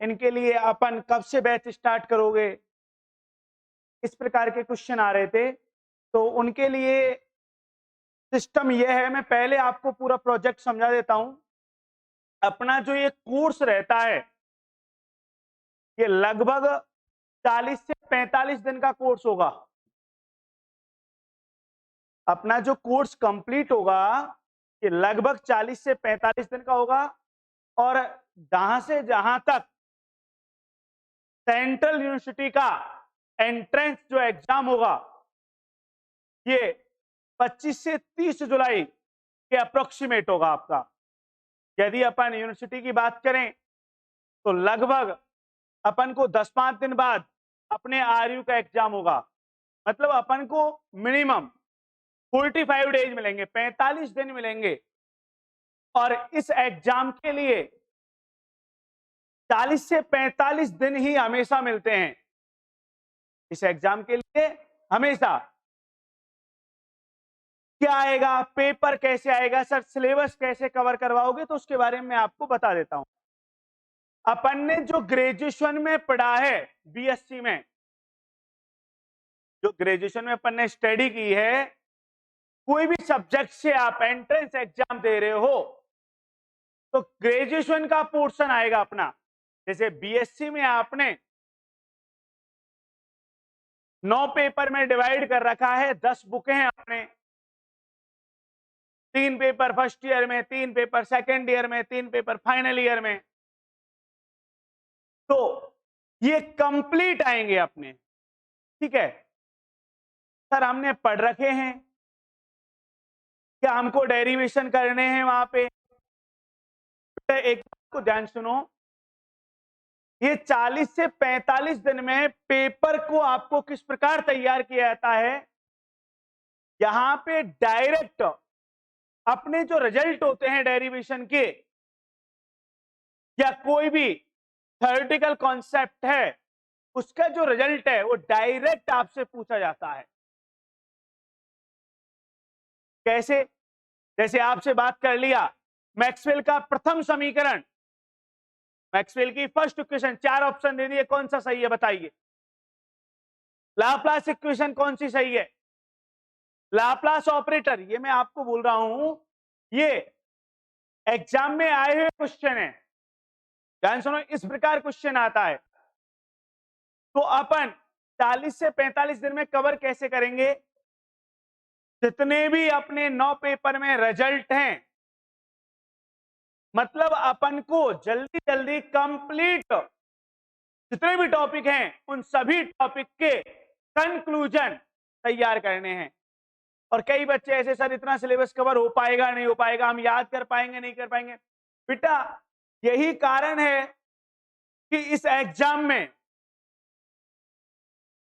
इनके लिए अपन कब से बैच स्टार्ट करोगे, इस प्रकार के क्वेश्चन आ रहे थे। तो उनके लिए सिस्टम ये है, मैं पहले आपको पूरा प्रोजेक्ट समझा देता हूं। अपना जो ये कोर्स रहता है ये लगभग 40 से 45 दिन का कोर्स होगा। अपना जो कोर्स कंप्लीट होगा ये लगभग 40 से 45 दिन का होगा। और जहां से जहां तक सेंट्रल यूनिवर्सिटी का एंट्रेंस जो एग्जाम होगा ये 25 से 30 जुलाई के अप्रोक्सीमेट होगा आपका। यदि अपन यूनिवर्सिटी की बात करें तो लगभग अपन को 10-5 दिन बाद अपने आरयू का एग्जाम होगा। मतलब अपन को मिनिमम 45 डेज मिलेंगे, 45 दिन मिलेंगे। और इस एग्जाम के लिए 40 से 45 दिन ही हमेशा मिलते हैं। इस एग्जाम के लिए हमेशा क्या आएगा, पेपर कैसे आएगा, सर सिलेबस कैसे कवर करवाओगे, तो उसके बारे में मैं आपको बता देता हूं। अपन ने जो ग्रेजुएशन में पढ़ा है, बीएससी में जो ग्रेजुएशन में अपन ने स्टडी की है, कोई भी सब्जेक्ट से आप एंट्रेंस एग्जाम दे रहे हो तो ग्रेजुएशन का पोर्शन आएगा अपना। जैसे बीएससी में आपने 9 पेपर में डिवाइड कर रखा है, 10 बुकें हैं आपने, 3 पेपर फर्स्ट ईयर में, 3 पेपर सेकेंड ईयर में, 3 पेपर फाइनल ईयर में। तो ये कंप्लीट आएंगे अपने, ठीक है। सर हमने पढ़ रखे हैं, क्या हमको डेरिवेशन करने हैं वहां पे? एक बात को ध्यान सुनो, ये 40 से 45 दिन में पेपर को आपको किस प्रकार तैयार किया जाता है, यहां पे डायरेक्ट अपने जो रिजल्ट होते हैं डेरिवेशन के या कोई भी थ्योरेटिकल कॉन्सेप्ट है उसका जो रिजल्ट है वो डायरेक्ट आपसे पूछा जाता है। कैसे? जैसे आपसे बात कर लिया मैक्सवेल का प्रथम समीकरण, मैक्सवेल की फर्स्ट इक्वेशन, 4 ऑप्शन दे दिए, कौन सा सही है बताइए? लाप्लास इक्वेशन कौन सी सही है? लाप्लास ऑपरेटर, ये मैं आपको बोल रहा हूं, ये एग्जाम में आए हुए क्वेश्चन है, ध्यान सुनो, इस प्रकार क्वेश्चन आता है। तो अपन 40 से 45 दिन में कवर कैसे करेंगे? जितने भी अपने 9 पेपर में रिजल्ट हैं, मतलब अपन को जल्दी जल्दी कंप्लीट जितने भी टॉपिक हैं उन सभी टॉपिक के कंक्लूजन तैयार करने हैं। और कई बच्चे ऐसे, सर इतना सिलेबस कवर हो पाएगा नहीं हो पाएगा, हम याद कर पाएंगे नहीं कर पाएंगे। बेटा यही कारण है कि इस एग्जाम में,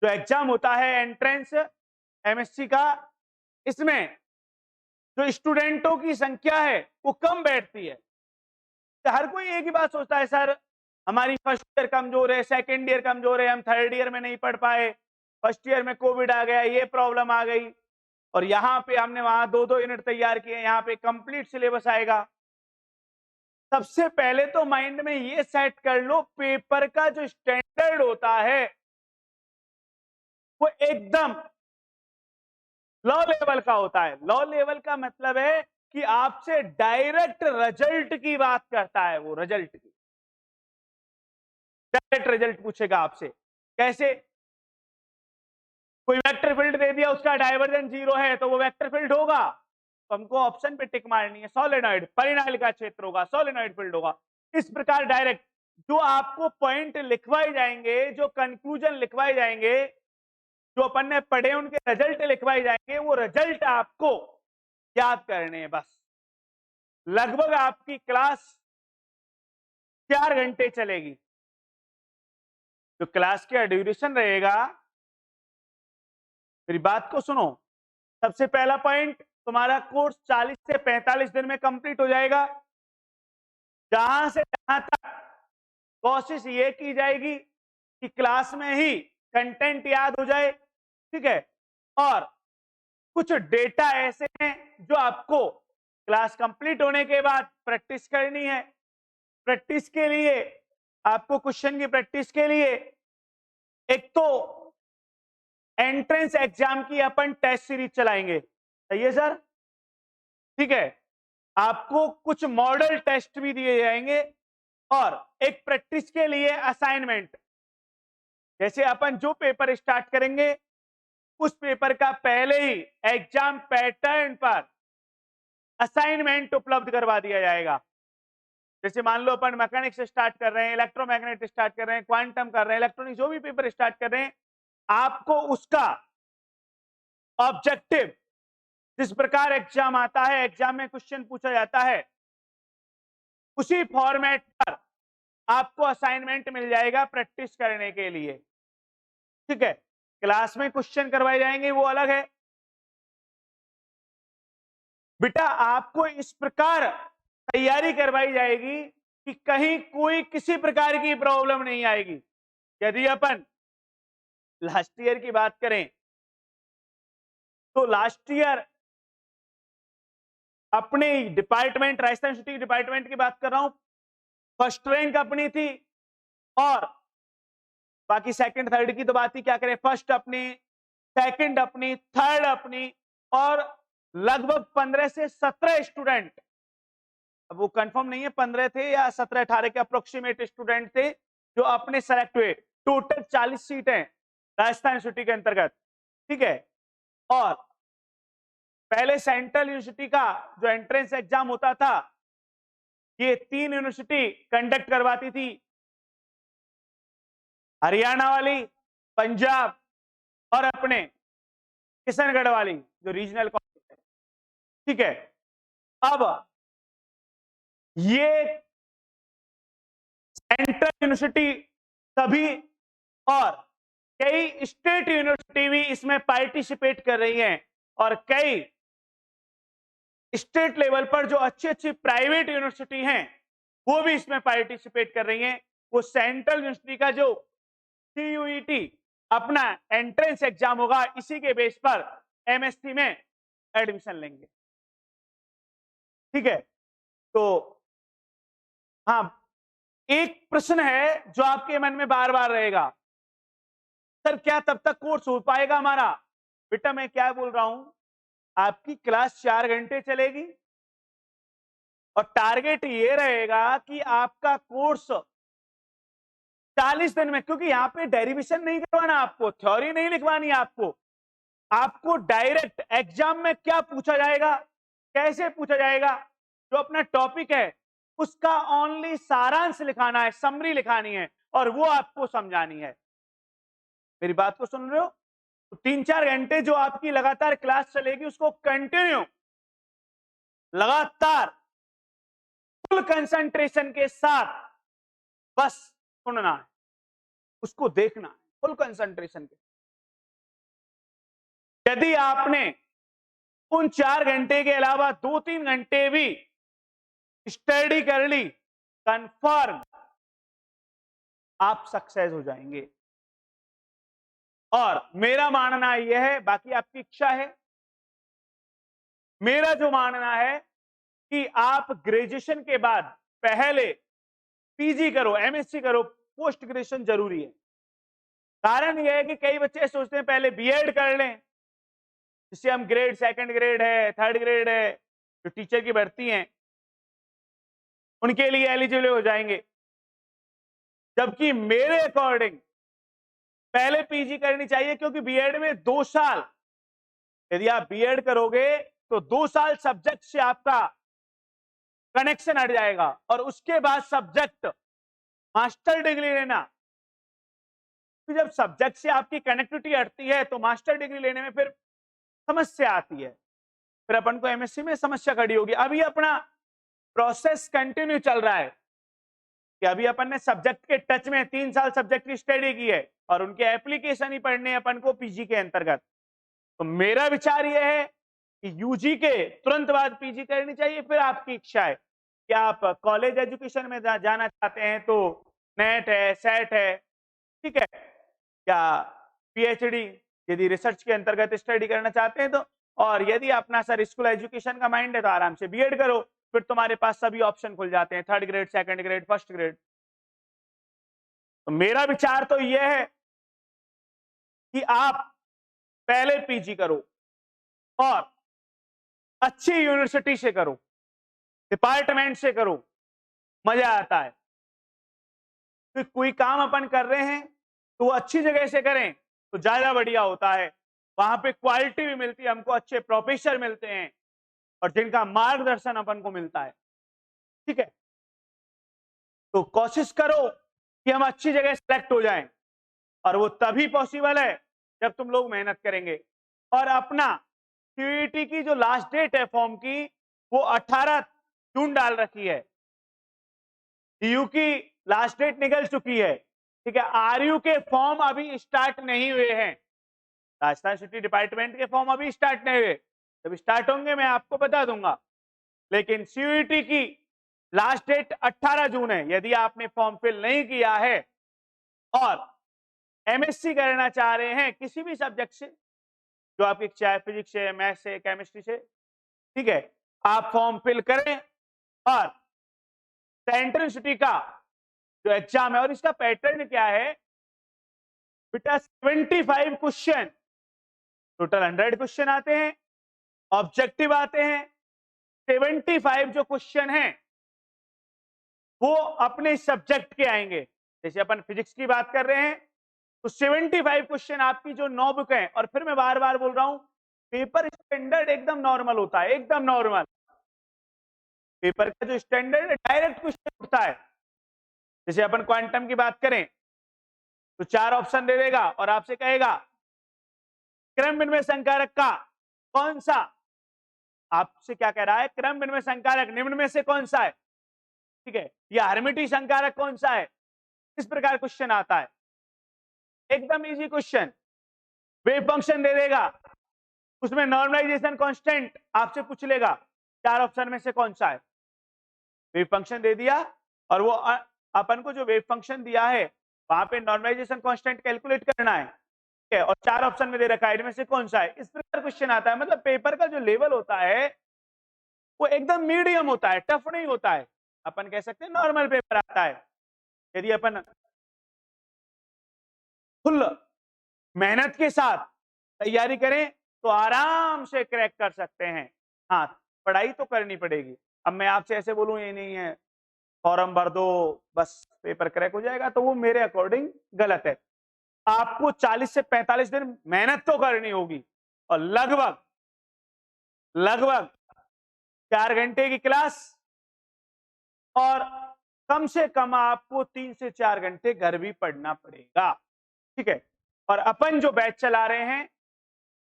जो एग्जाम होता है एंट्रेंस एमएससी का, इसमें जो स्टूडेंटों की संख्या है वो कम बैठती है। तो हर कोई एक ही बात सोचता है, सर हमारी फर्स्ट ईयर कमजोर है, सेकेंड ईयर कमजोर है, हम थर्ड ईयर में नहीं पढ़ पाए, फर्स्ट ईयर में कोविड आ गया, ये प्रॉब्लम आ गई, और यहाँ पे हमने वहां 2-2 यूनिट तैयार किए, यहाँ पे कंप्लीट सिलेबस आएगा। सबसे पहले तो माइंड में ये सेट कर लो, पेपर का जो स्टैंडर्ड होता है वो एकदम लो लेवल का होता है। लो लेवल का मतलब है कि आपसे डायरेक्ट रिजल्ट की बात करता है, वो रिजल्ट की डायरेक्ट रिजल्ट पूछेगा आपसे। कैसे? कोई वेक्टर फील्ड दे दिया, उसका डाइवर्जेंस 0 है तो वो वेक्टर फील्ड होगा, तो हमको ऑप्शन पे टिक मारनी है। सॉलिनॉइड, परिनाल का क्षेत्र होगा, सॉलिनॉइड फील्ड होगा। इस प्रकार डायरेक्ट जो आपको पॉइंट लिखवाए जाएंगे, जो कंक्लूजन लिखवाए जाएंगे, जो अपन ने पढ़े उनके रिजल्ट लिखवाए जाएंगे, वो रिजल्ट आपको याद करने हैं बस। लगभग आपकी क्लास 4 घंटे चलेगी। जो क्लास का ड्यूरेशन रहेगा, मेरी बात को सुनो, सबसे पहला पॉइंट, तुम्हारा कोर्स 40 से 45 दिन में कंप्लीट हो जाएगा। जहां से जहां तक कोशिश ये की जाएगी कि क्लास में ही कंटेंट याद हो जाए, ठीक है। और कुछ डेटा ऐसे हैं जो आपको क्लास कंप्लीट होने के बाद प्रैक्टिस करनी है। प्रैक्टिस के लिए आपको क्वेश्चन की प्रैक्टिस के लिए एक तो एंट्रेंस एग्जाम की अपन टेस्ट सीरीज चलाएंगे, सही है सर? ठीक है, आपको कुछ मॉडल टेस्ट भी दिए जाएंगे और एक प्रैक्टिस के लिए असाइनमेंट। जैसे अपन जो पेपर स्टार्ट करेंगे उस पेपर का पहले ही एग्जाम पैटर्न पर असाइनमेंट उपलब्ध करवा दिया जाएगा। जैसे मान लो अपन मैकेनिक्स स्टार्ट कर रहे हैं, इलेक्ट्रोमैग्नेट स्टार्ट कर रहे हैं, क्वांटम कर रहे हैं, इलेक्ट्रॉनिक, जो भी पेपर स्टार्ट कर रहे हैं, आपको उसका ऑब्जेक्टिव, जिस प्रकार एग्जाम आता है, एग्जाम में क्वेश्चन पूछा जाता है, उसी फॉर्मेट पर आपको असाइनमेंट मिल जाएगा प्रैक्टिस करने के लिए। ठीक है, क्लास में क्वेश्चन करवाए जाएंगे वो अलग है। बेटा आपको इस प्रकार तैयारी करवाई जाएगी कि कहीं कोई किसी प्रकार की प्रॉब्लम नहीं आएगी। यदि अपन लास्ट ईयर की बात करें तो लास्ट ईयर अपने डिपार्टमेंट, राजस्थान यूनिवर्सिटी डिपार्टमेंट की बात कर रहा हूं, फर्स्ट रैंक अपनी थी और बाकी सेकंड थर्ड की तो बात ही क्या करें, फर्स्ट अपनी, सेकंड अपनी, थर्ड अपनी, और लगभग 15 से 17 स्टूडेंट, अब वो कंफर्म नहीं है 15 थे या 17-18 के अप्रोक्सीमेट स्टूडेंट थे जो अपने सेलेक्ट हुए। टोटल 40 सीटें राजस्थान यूनिवर्सिटी के अंतर्गत। ठीक है, और पहले सेंट्रल यूनिवर्सिटी का जो एंट्रेंस एग्जाम होता था ये 3 यूनिवर्सिटी कंडक्ट करवाती थी, हरियाणा वाली, पंजाब और अपने किशनगढ़ वाली जो रीजनल कॉलेज है। ठीक है, अब ये सेंट्रल यूनिवर्सिटी सभी और कई स्टेट यूनिवर्सिटी भी इसमें पार्टिसिपेट कर रही हैं और कई स्टेट लेवल पर जो अच्छी अच्छी प्राइवेट यूनिवर्सिटी हैं वो भी इसमें पार्टिसिपेट कर रही हैं। वो सेंट्रल यूनिवर्सिटी का जो CUET अपना एंट्रेंस एग्जाम होगा इसी के बेस पर MSc में एडमिशन लेंगे। ठीक है, तो हाँ, एक प्रश्न है जो आपके मन में बार बार रहेगा, सर क्या तब तक कोर्स हो पाएगा हमारा? बेटा मैं क्या बोल रहा हूं, आपकी क्लास 4 घंटे चलेगी और टारगेट ये रहेगा कि आपका कोर्स 40 दिन में, क्योंकि यहां पे डेरिवेशन नहीं करवाना, आपको थ्योरी नहीं लिखवानी, आपको डायरेक्ट एग्जाम में क्या पूछा जाएगा, कैसे पूछा जाएगा, जो अपना टॉपिक है उसका ओनली सारांश लिखाना है, समरी लिखानी है और वो आपको समझानी है। मेरी बात को सुन रहे हो? तो 3-4 घंटे जो आपकी लगातार क्लास चलेगी उसको कंटिन्यू लगातार फुल कंसंट्रेशन के साथ बस सुनना है, उसको देखना है फुल कंसंट्रेशन के। यदि आपने उन 4 घंटे के अलावा 2-3 घंटे भी स्टडी कर ली, कंफर्म आप सक्सेस हो जाएंगे। और मेरा मानना यह है, बाकी आपकी इच्छा है, मेरा जो मानना है कि आप ग्रेजुएशन के बाद पहले PG करो, MSc करो, पोस्ट ग्रेजुएशन जरूरी है। कारण यह है कि कई बच्चे सोचते हैं पहले B.Ed कर लें, जिससे हम ग्रेड, सेकंड ग्रेड है, थर्ड ग्रेड है, जो टीचर की भर्ती है उनके लिए एलिजिबल हो जाएंगे। जबकि मेरे अकॉर्डिंग पहले PG करनी चाहिए, क्योंकि B.Ed में 2 साल, यदि आप B.Ed करोगे तो 2 साल सब्जेक्ट से आपका कनेक्शन हट जाएगा और उसके बाद सब्जेक्ट मास्टर डिग्री लेना, जब सब्जेक्ट से आपकी कनेक्टिविटी हटती है तो मास्टर डिग्री लेने में फिर समस्या आती है, फिर अपन को MSc में समस्या खड़ी होगी। अभी अपना प्रोसेस कंटिन्यू चल रहा है कि अभी अपन ने सब्जेक्ट के टच में 3 साल सब्जेक्ट की स्टडी की है और उनके एप्लीकेशन ही पढ़ने अपन को PG के अंतर्गत। तो मेरा विचार यह है कि UG के तुरंत बाद PG करनी चाहिए, फिर आपकी इच्छा है कि आप कॉलेज एजुकेशन में जाना चाहते हैं तो नेट है, सेट है, ठीक है, या PhD यदि रिसर्च के अंतर्गत स्टडी करना चाहते हैं तो, और यदि अपना सर स्कूल एजुकेशन का माइंड है तो आराम से B.Ed करो, फिर तुम्हारे पास सभी ऑप्शन खुल जाते हैं, third grade, second grade, first grade. तो मेरा विचार तो यह है कि आप पहले पीजी करो और अच्छी यूनिवर्सिटी से करो, डिपार्टमेंट से करो, मजा आता है। तो कोई काम अपन कर रहे हैं तो वो अच्छी जगह से करें तो ज्यादा बढ़िया होता है। वहां पे क्वालिटी भी मिलती है, हमको अच्छे प्रोफेसर मिलते हैं और जिनका मार्गदर्शन अपन को मिलता है। ठीक है, तो कोशिश करो कि हम अच्छी जगह सेलेक्ट हो जाएं और वो तभी पॉसिबल है जब तुम लोग मेहनत करेंगे। और अपना सीईटी की जो लास्ट डेट है फॉर्म की वो 18 जून डाल रखी है। डीयू की लास्ट डेट निकल चुकी है। ठीक है, आरयू के फॉर्म अभी स्टार्ट नहीं हुए हैं, राजस्थान सिटी डिपार्टमेंट के फॉर्म अभी स्टार्ट नहीं हुए, जब स्टार्ट होंगे मैं आपको बता दूंगा। लेकिन सीईटी की लास्ट डेट 18 जून है। यदि आपने फॉर्म फिल नहीं किया है और एमएससी करना चाह रहे हैं किसी भी सब्जेक्ट से, जो आपकी चाहे फिजिक्स से, मैथ्स से, केमिस्ट्री से, ठीक है, आप फॉर्म फिल करें और सेंट्रल सिटी का जो एग्जाम है, और इसका पैटर्न क्या है बेटा, 75 क्वेश्चन, टोटल 100 क्वेश्चन आते हैं, ऑब्जेक्टिव आते हैं। 75 जो क्वेश्चन हैं वो अपने सब्जेक्ट के आएंगे। जैसे अपन फिजिक्स की बात कर रहे हैं तो 75 क्वेश्चन आपकी जो 9 बुक है, और फिर मैं बार बार बोल रहा हूं पेपर स्टैंडर्ड एकदम नॉर्मल होता है, एकदम नॉर्मल। पेपर का जो स्टैंडर्ड है डायरेक्ट क्वेश्चन उठता है। जैसे अपन क्वांटम की बात करें तो 4 ऑप्शन दे देगा और आपसे कहेगा क्रम विनिमय संकारक का कौन सा, आपसे क्या कह रहा है, क्रम विनिमय संकारक निम्न में से कौन सा है, ठीक है, या हर्मिटी संकारक कौन सा है। इस प्रकार क्वेश्चन आता है, एकदम इजी क्वेश्चन। वेव फंक्शन दे देगा, उसमें नॉर्मलाइजेशन कांस्टेंट आपसे पूछ लेगा 4 ऑप्शन में से कौन सा है। वेव फंक्शन दे दिया और वो अपन को जो वेव फंक्शन दिया है वहां पे नॉर्मलाइजेशन कांस्टेंट कैलकुलेट करना है, ठीक है, और 4 ऑप्शन में दे रखा है इनमें से कौन सा है। इस प्रकार क्वेश्चन आता है। मतलब पेपर का जो लेवल होता है वो एकदम मीडियम होता है, टफ नहीं होता है, अपन कह सकते हैं नॉर्मल पेपर आता है। यदि अपन फुल मेहनत के साथ तैयारी करें तो आराम से क्रैक कर सकते हैं। हाँ, पढ़ाई तो करनी पड़ेगी। अब मैं आपसे ऐसे बोलूं ये नहीं है फॉर्म भर दो बस पेपर क्रैक हो जाएगा, तो वो मेरे अकॉर्डिंग गलत है। आपको 40 से 45 दिन मेहनत तो करनी होगी और लगभग 4 घंटे की क्लास, और कम से कम आपको 3 से 4 घंटे घर भी पढ़ना पड़ेगा। ठीक है, और अपन जो बैच चला रहे हैं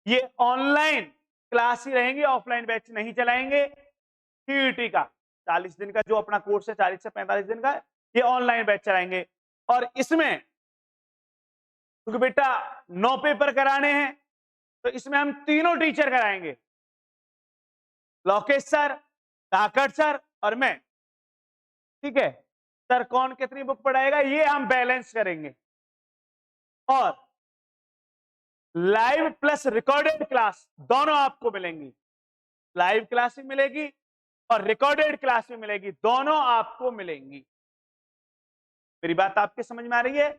ये ऑनलाइन क्लास ही रहेंगी, ऑफलाइन बैच नहीं चलाएंगे। सीईटी का 40 दिन का जो अपना कोर्स है, 40 से 45 दिन का, ये ऑनलाइन बैच चलाएंगे। और इसमें क्योंकि बेटा 9 पेपर कराने हैं तो इसमें हम तीनों टीचर कराएंगे, लोकेश सर, धाकड़ सर और मैं। ठीक है, सर कौन कितनी बुक पढ़ाएगा ये हम बैलेंस करेंगे। और लाइव प्लस रिकॉर्डेड क्लास दोनों आपको मिलेंगी, लाइव क्लास भी मिलेगी और रिकॉर्डेड क्लास भी मिलेगी, दोनों आपको मिलेंगी। मेरी बात आपके समझ में आ रही है?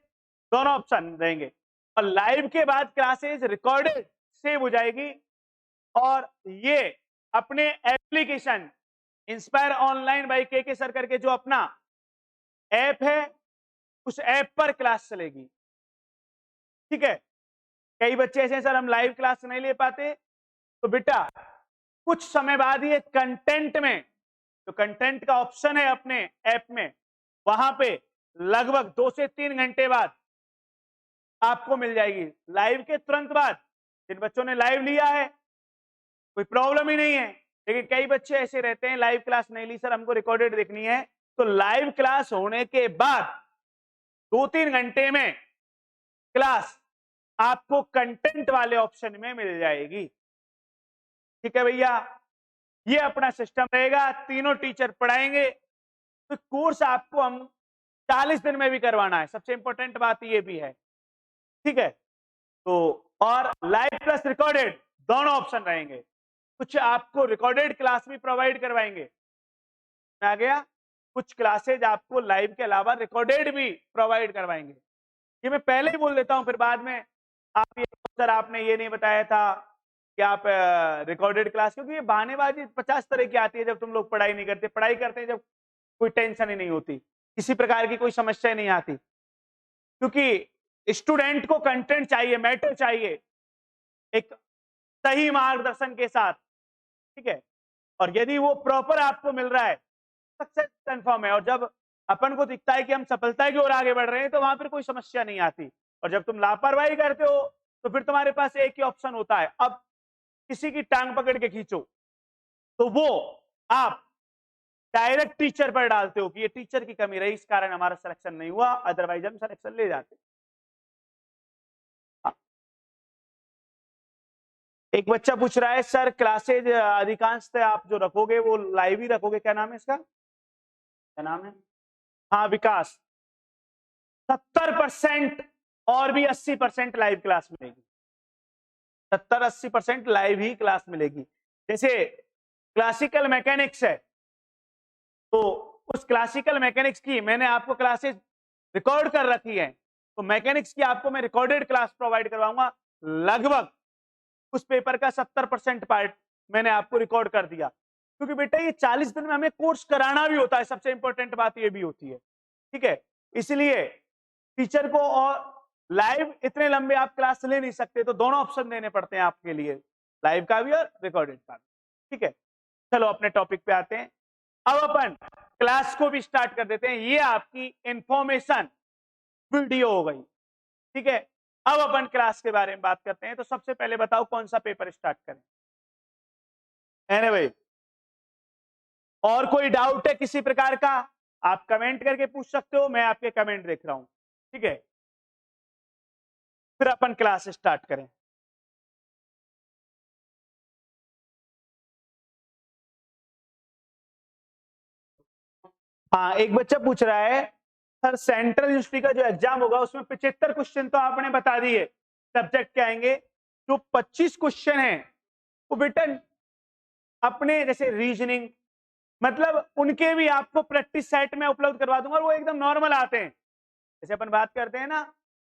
दोनों ऑप्शन रहेंगे और लाइव के बाद क्लासेस रिकॉर्डेड सेव हो जाएगी। और ये अपने एप्लीकेशन इंस्पायर ऑनलाइन बाई के सर करके जो अपना ऐप है उस ऐप पर क्लास चलेगी। ठीक है, कई बच्चे ऐसे हैं सर हम लाइव क्लास नहीं ले पाते, तो बेटा कुछ समय बाद ये कंटेंट में, जो कंटेंट का ऑप्शन है अपने ऐप में, वहां पे लगभग 2 से 3 घंटे बाद आपको मिल जाएगी। लाइव के तुरंत बाद जिन बच्चों ने लाइव लिया है कोई प्रॉब्लम ही नहीं है, लेकिन कई बच्चे ऐसे रहते हैं लाइव क्लास नहीं ली सर हमको रिकॉर्डेड देखनी है, तो लाइव क्लास होने के बाद 2-3 घंटे में क्लास आपको कंटेंट वाले ऑप्शन में मिल जाएगी। ठीक है भैया, ये अपना सिस्टम रहेगा, तीनों टीचर पढ़ाएंगे। तो कोर्स आपको हम 40 दिन में भी करवाना है, सबसे इंपॉर्टेंट बात ये भी है। ठीक है, तो और लाइव प्लस रिकॉर्डेड दोनों ऑप्शन रहेंगे। कुछ आपको रिकॉर्डेड क्लास भी प्रोवाइड करवाएंगे। आ गया? कुछ क्लासेज आपको लाइव के अलावा रिकॉर्डेड भी प्रोवाइड करवाएंगे। ये मैं पहले ही बोल देता हूं, फिर बाद में आप ये सर आपने ये नहीं बताया था कि आप रिकॉर्डेड क्लास, क्योंकि ये बहानेबाजी 50 तरह की आती है जब तुम लोग पढ़ाई नहीं करते। पढ़ाई करते हैं जब कोई टेंशन ही नहीं होती, किसी प्रकार की कोई समस्या नहीं आती, क्योंकि स्टूडेंट को कंटेंट चाहिए, मैटर चाहिए एक सही मार्गदर्शन के साथ, ठीक है। और यदि वो प्रॉपर आपको मिल रहा है, सक्सेस कंफर्म है। और जब अपन को दिखता है कि हम सफलता की ओर आगे बढ़ रहे हैं, तो वहां पर कोई समस्या नहीं आती। और जब तुम लापरवाही करते हो, तो फिर तुम्हारे पास एक ही ऑप्शन होता है, अब किसी की टांग पकड़ के खींचो, तो वो आप डायरेक्ट टीचर पर डालते हो कि ये टीचर की कमी रही, इस कारण हमारा सिलेक्शन नहीं हुआ, अदरवाइज हम सिलेक्शन ले जाते। एक बच्चा पूछ रहा है सर क्लासेज अधिकांशतः आप जो रखोगे वो लाइव ही रखोगे, क्या नाम है इसका, क्या नाम है? हाँ विकास। 70% और भी 80% लाइव क्लास मिलेगी। 70-80% लाइव ही क्लास मिलेगी। जैसे क्लासिकल मैकेनिक्स है, तो उस क्लासिकल मैकेनिक्स की मैंने आपको क्लासेस रिकॉर्ड कर रखी है, तो मैकेनिक्स की आपको मैं रिकॉर्डेड क्लास प्रोवाइड करवाऊंगा। लगभग उस पेपर का 70% पार्ट मैंने आपको रिकॉर्ड कर दिया, क्योंकि बेटा ये 40 दिन में हमें कोर्स कराना भी होता है, सबसे इंपॉर्टेंट बात ये भी होती है, ठीक है। इसलिए टीचर को और लाइव इतने लंबे आप क्लास ले नहीं सकते, तो दोनों ऑप्शन देने पड़ते हैं आपके लिए, लाइव का भी और रिकॉर्डेड का भी, ठीक है। चलो अपने टॉपिक पे आते हैं। अब अपन क्लास को भी स्टार्ट कर देते हैं। ये आपकी इंफॉर्मेशन वीडियो हो गई, ठीक है। अब अपन क्लास के बारे में बात करते हैं। तो सबसे पहले बताओ कौन सा पेपर स्टार्ट करें? एनीवे, और कोई डाउट है किसी प्रकार का, आप कमेंट करके पूछ सकते हो, मैं आपके कमेंट देख रहा हूं, ठीक है। फिर अपन क्लास स्टार्ट करें। हाँ, एक बच्चा पूछ रहा है सर सेंट्रल यूनिवर्सिटी का जो एग्जाम होगा उसमें 75 क्वेश्चन तो आपने बता दिए सब्जेक्ट के आएंगे, जो 25 क्वेश्चन है वो बेटा अपने जैसे रीजनिंग, मतलब उनके भी आपको प्रैक्टिस सेट में उपलब्ध करवा दूंगा, और वो एकदम नॉर्मल आते हैं। जैसे अपन बात करते हैं ना,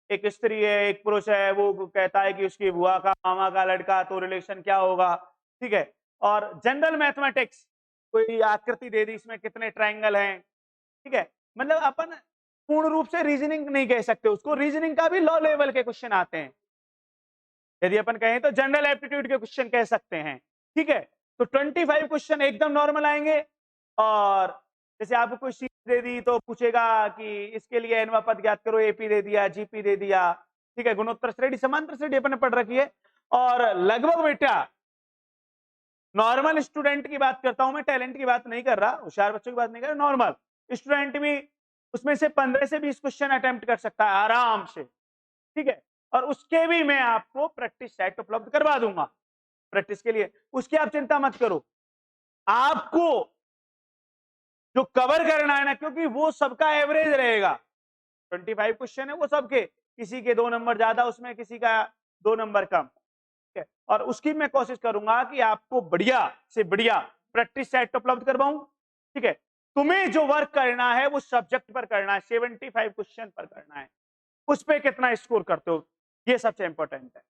एक स्त्री है एक पुरुष है, वो कहता है कि उसकी बुआ का मामा का लड़का, तो रिलेशन क्या होगा, ठीक है। और जनरल मैथमेटिक्स, कोई आकृति दे दी, इसमें कितने ट्रायंगल हैं, ठीक है। मतलब अपन पूर्ण रूप से रीजनिंग नहीं कह सकते उसको, रीजनिंग का भी लो लेवल के क्वेश्चन आते हैं। यदि अपन कहें तो जनरल एप्टीट्यूड के क्वेश्चन कह सकते हैं, ठीक है। तो 25 क्वेश्चन एकदम नॉर्मल आएंगे। और जैसे आपको कोई चीज दे दी तो पूछेगा कि इसके लिए एनवा पद ज्ञात करो, एपी दे दिया, जीपी दे दिया, ठीक है। गुणोत्तर श्रेणी समांतर श्रेणी अपन ने पढ़ रखी है। और लगभग बेटा नॉर्मल स्टूडेंट की बात करता हूं मैं, टैलेंट की बात नहीं कर रहा, होशियार बच्चों की बात नहीं कर रहा, नॉर्मल स्टूडेंट भी उसमें से 15 से 20 क्वेश्चन अटेम्प्ट कर सकता है आराम से, ठीक है। और उसके भी मैं आपको प्रैक्टिस सेट उपलब्ध करवा दूंगा प्रैक्टिस के लिए, उसकी आप चिंता मत करो। आपको जो कवर करना है ना, क्योंकि वो सबका एवरेज रहेगा, 25 क्वेश्चन है वो सबके, किसी के 2 नंबर ज्यादा उसमें, किसी का 2 नंबर कम, ठीक है। और उसकी मैं कोशिश करूंगा कि आपको बढ़िया से बढ़िया प्रैक्टिस सेट उपलब्ध करवाऊं, ठीक है। तुम्हें जो वर्क करना है वो सब्जेक्ट पर करना है, 75 क्वेश्चन पर करना है, उस पर कितना स्कोर करते हो, ये सबसे इंपॉर्टेंट है।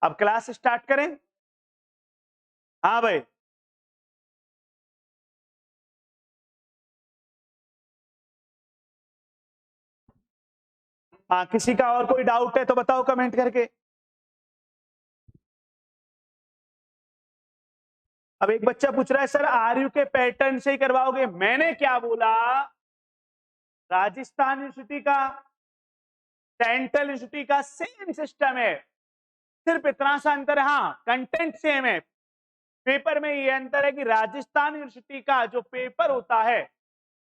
अब क्लास स्टार्ट करें? हाँ भाई, हाँ किसी का और कोई डाउट है तो बताओ कमेंट करके। अब एक बच्चा पूछ रहा है सर आरयू के पैटर्न से ही करवाओगे? मैंने क्या बोला, राजस्थान यूनिवर्सिटी का, सेंट्रल यूनिवर्सिटी का सेम सिस्टम है, सिर्फ इतना सा अंतर है, हाँ कंटेंट सेम है, पेपर में ये अंतर है कि राजस्थान यूनिवर्सिटी का जो पेपर होता है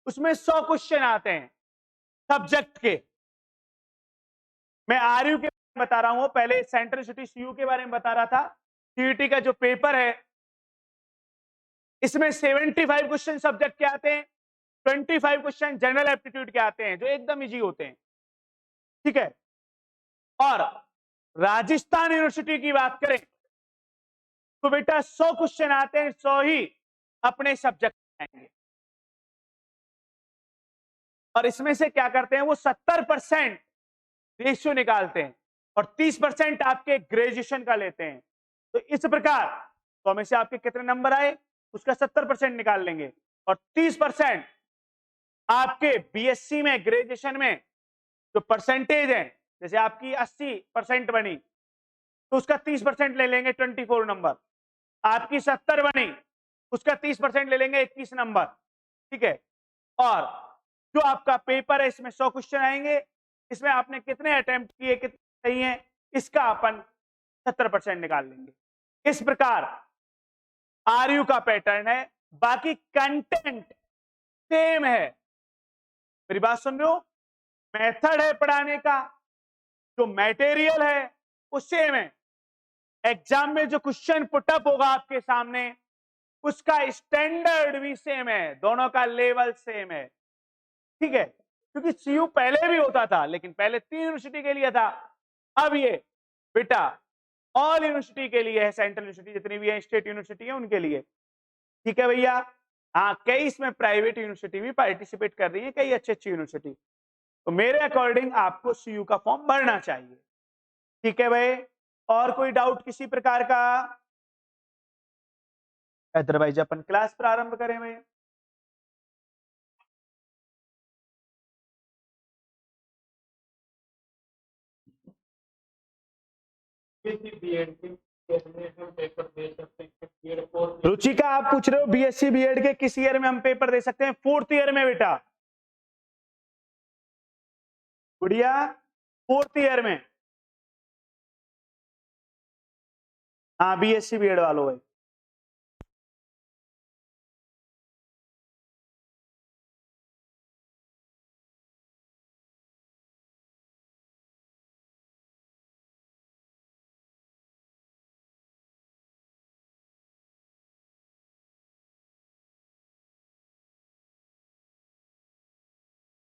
उसमें 100 क्वेश्चन आते हैं सब्जेक्ट के। मैं आरयू के बारे में बता रहा हूं, पहले सेंट्रल यूनिवर्सिटी सीयू के बारे में बता रहा था। सीयूटी का जो पेपर है इसमें 75 क्वेश्चन सब्जेक्ट के आते हैं, 25 क्वेश्चन जनरल एप्टीट्यूड के आते हैं, जो एकदम इजी होते हैं, ठीक है। और राजस्थान यूनिवर्सिटी की बात करें तो बेटा 100 क्वेश्चन आते हैं, 100 ही अपने सब्जेक्ट आएंगे, और इसमें से क्या करते हैं वो 70% रेशियो निकालते हैं और 30% आपके ग्रेजुएशन का लेते हैं। तो इस प्रकार 100 में से आपके कितने नंबर आए उसका 70% निकाल लेंगे और 30% आपके बीएससी में ग्रेजुएशन में जो परसेंटेज है, जैसे आपकी 80% बनी तो उसका 30% ले लेंगे 24 नंबर, आपकी 70 बनी उसका 30% ले लेंगे 21 नंबर, ठीक है। और जो आपका पेपर है इसमें 100 क्वेश्चन आएंगे, इसमें आपने कितने अटेम्प्ट किए, कितने सही हैं, इसका अपन 70% निकाल लेंगे। इस प्रकार आरयू का पैटर्न है, बाकी कंटेंट सेम है। मेरी बात सुन रहे हो? मेथड है पढ़ाने का, जो मटेरियल है वो सेम है। एग्जाम में जो क्वेश्चन पुटअप होगा आपके सामने उसका स्टैंडर्ड भी सेम है, दोनों का लेवल सेम है, ठीक है। क्योंकि सीयू पहले भी होता था लेकिन पहले 3 यूनिवर्सिटी के लिए था, अब ये बेटा ऑल यूनिवर्सिटी के लिए है, सेंट्रल यूनिवर्सिटी जितनी भी है, स्टेट यूनिवर्सिटी है उनके लिए, ठीक है भैया। हाँ, कई इसमें प्राइवेट यूनिवर्सिटी भी पार्टिसिपेट कर रही है, कई अच्छी अच्छी यूनिवर्सिटी। तो मेरे अकॉर्डिंग आपको सीयू का फॉर्म भरना चाहिए, ठीक है भाई। और कोई डाउट किसी प्रकार का? अदरवाइज अपन क्लास प्रारंभ करें भाई। रुचिका आप पूछ रहे हो बीएससी बीएड के किस ईयर में हम पेपर दे सकते हैं? 4th ईयर में बेटा, गुड़िया 4th ईयर में। हाँ बीएससी बीएड वालों भाई,